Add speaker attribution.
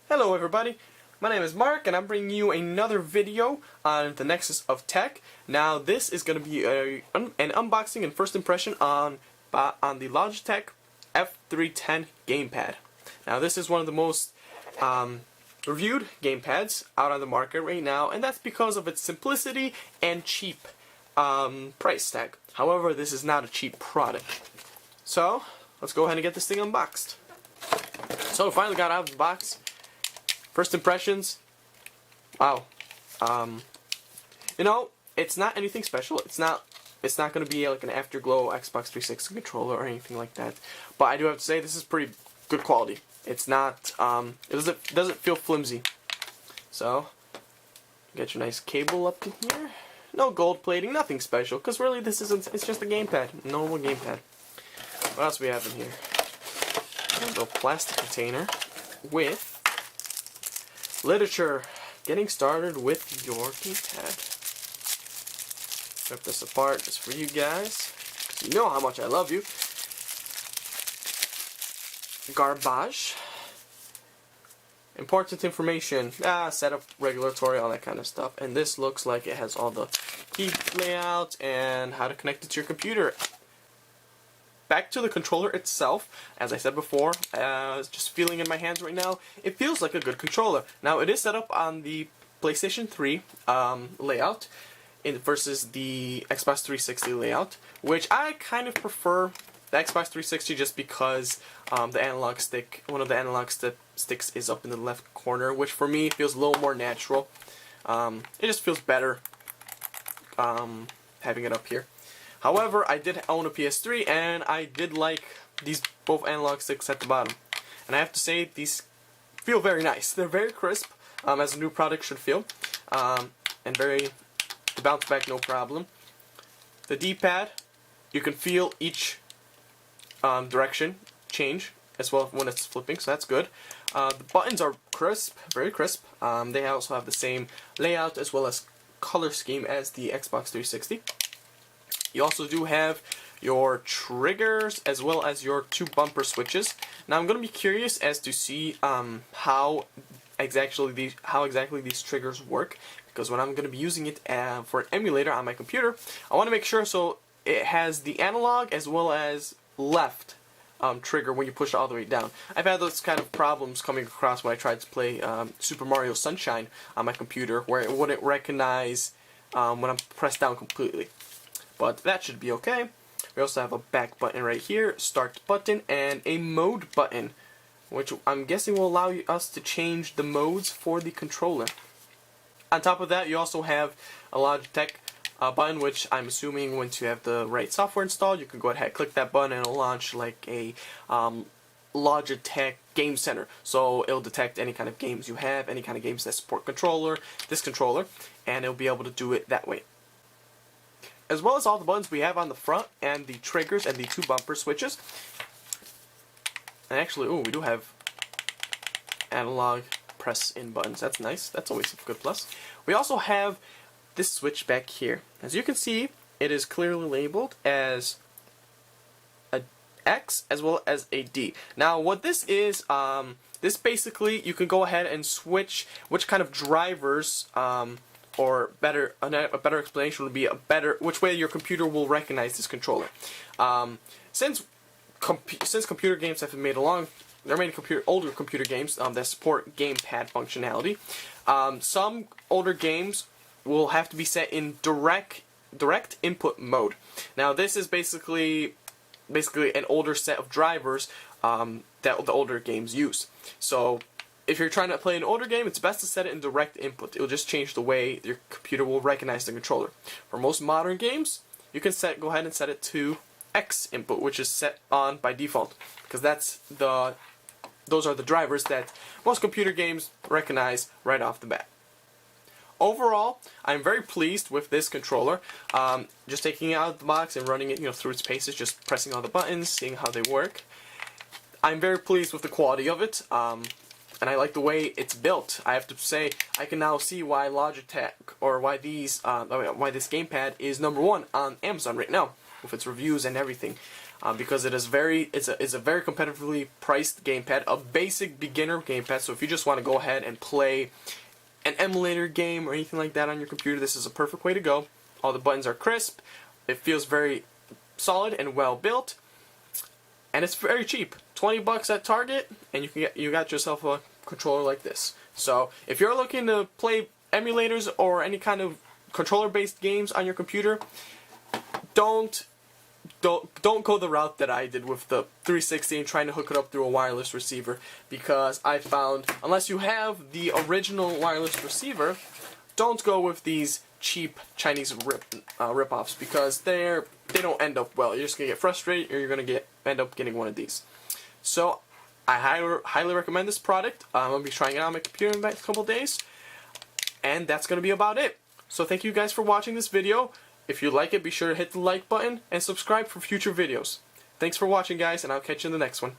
Speaker 1: Hello everybody, my name is Mark and I'm bringing you another video on the Nexus of Tech. Now this is going to be an unboxing and first impression on the Logitech F310 Gamepad. Now this is one of the most reviewed gamepads out on the market right now, and that's because of its simplicity and cheap price tag. However, this is not a cheap product. So let's go ahead and get this thing unboxed. So finally got out of the box. First impressions, wow. You know, it's not anything special. It's not going to be like an Afterglow Xbox 360 controller or anything like that. But I do have to say this is pretty good quality. It's not. It doesn't feel flimsy. So get your nice cable up in here. No gold plating, nothing special. Because really, this isn't. It's just a gamepad, normal gamepad. What else do we have in here? A little plastic container with literature. Getting started with your gamepad. Rip this apart just for you guys. You know how much I love you. Garbage. Important information. Setup, regulatory, all that kind of stuff. And this looks like it has all the key layout and how to connect it to your computer. Back to the controller itself, as I said before, just feeling in my hands right now, it feels like a good controller. Now it is set up on the PlayStation 3 layout versus the Xbox 360 layout, which I kind of prefer the Xbox 360 just because the analog stick, one of the analog sticks is up in the left corner, which for me feels a little more natural. It just feels better having it up here. However, I did own a PS3 and I did like these both analog sticks at the bottom. And I have to say, these feel very nice. They're very crisp, as a new product should feel. And they bounce back no problem. The D-pad, you can feel each direction change as well when it's flipping, so that's good. The buttons are crisp, very crisp. They also have the same layout as well as color scheme as the Xbox 360. You also do have your triggers as well as your two bumper switches. Now I'm going to be curious as to see how exactly these triggers work, because when I'm going to be using it for an emulator on my computer, I want to make sure so it has the analog as well as left trigger when you push it all the way down. I've had those kind of problems coming across when I tried to play Super Mario Sunshine on my computer, where it wouldn't recognize when I'm pressed down completely. But that should be okay. We also have a back button right here, start button, and a mode button, which I'm guessing will allow us to change the modes for the controller. On top of that, you also have a Logitech button, which I'm assuming once you have the right software installed, you can go ahead and click that button and it'll launch like a Logitech Game Center. So it'll detect any kind of games you have, any kind of games that support this controller, and it'll be able to do it that way. As well as all the buttons we have on the front and the triggers and the two bumper switches. And actually, we do have analog press in buttons. That's nice. That's always a good plus. We also have this switch back here. As you can see, it is clearly labeled as a X as well as a D. Now what this is, this basically you can go ahead and switch which kind of drivers or a better explanation would be which way your computer will recognize this controller. Since computer games have been made older computer games that support gamepad functionality, some older games will have to be set in direct input mode. Now this is basically an older set of drivers that the older games use. So if you're trying to play an older game, it's best to set it in direct input. It'll just change the way your computer will recognize the controller. For most modern games, you can go ahead and set it to X input, which is set on by default, because those are the drivers that most computer games recognize right off the bat. Overall, I'm very pleased with this controller. Just taking it out of the box and running it, through its paces, just pressing all the buttons, seeing how they work. I'm very pleased with the quality of it. And I like the way it's built. I have to say, I can now see why Logitech, or why this gamepad is #1 on Amazon right now, with its reviews and everything. because it's a very competitively priced gamepad, a basic beginner gamepad. So if you just want to go ahead and play an emulator game or anything like that on your computer, this is a perfect way to go. All the buttons are crisp. It feels very solid and well built, and it's very cheap. 20 bucks at Target, and you got yourself a controller like this. So if you're looking to play emulators or any kind of controller-based games on your computer, don't go the route that I did with the 360 and trying to hook it up through a wireless receiver, because I found, unless you have the original wireless receiver, don't go with these cheap Chinese rip-offs, because they don't end up well. You're just gonna get frustrated, or you're gonna end up getting one of these. So I highly recommend this product. I'm gonna be trying it out on my computer in the next couple days, and that's gonna be about it. So thank you guys for watching this video. If you like it, be sure to hit the like button and subscribe for future videos. Thanks for watching, guys, and I'll catch you in the next one.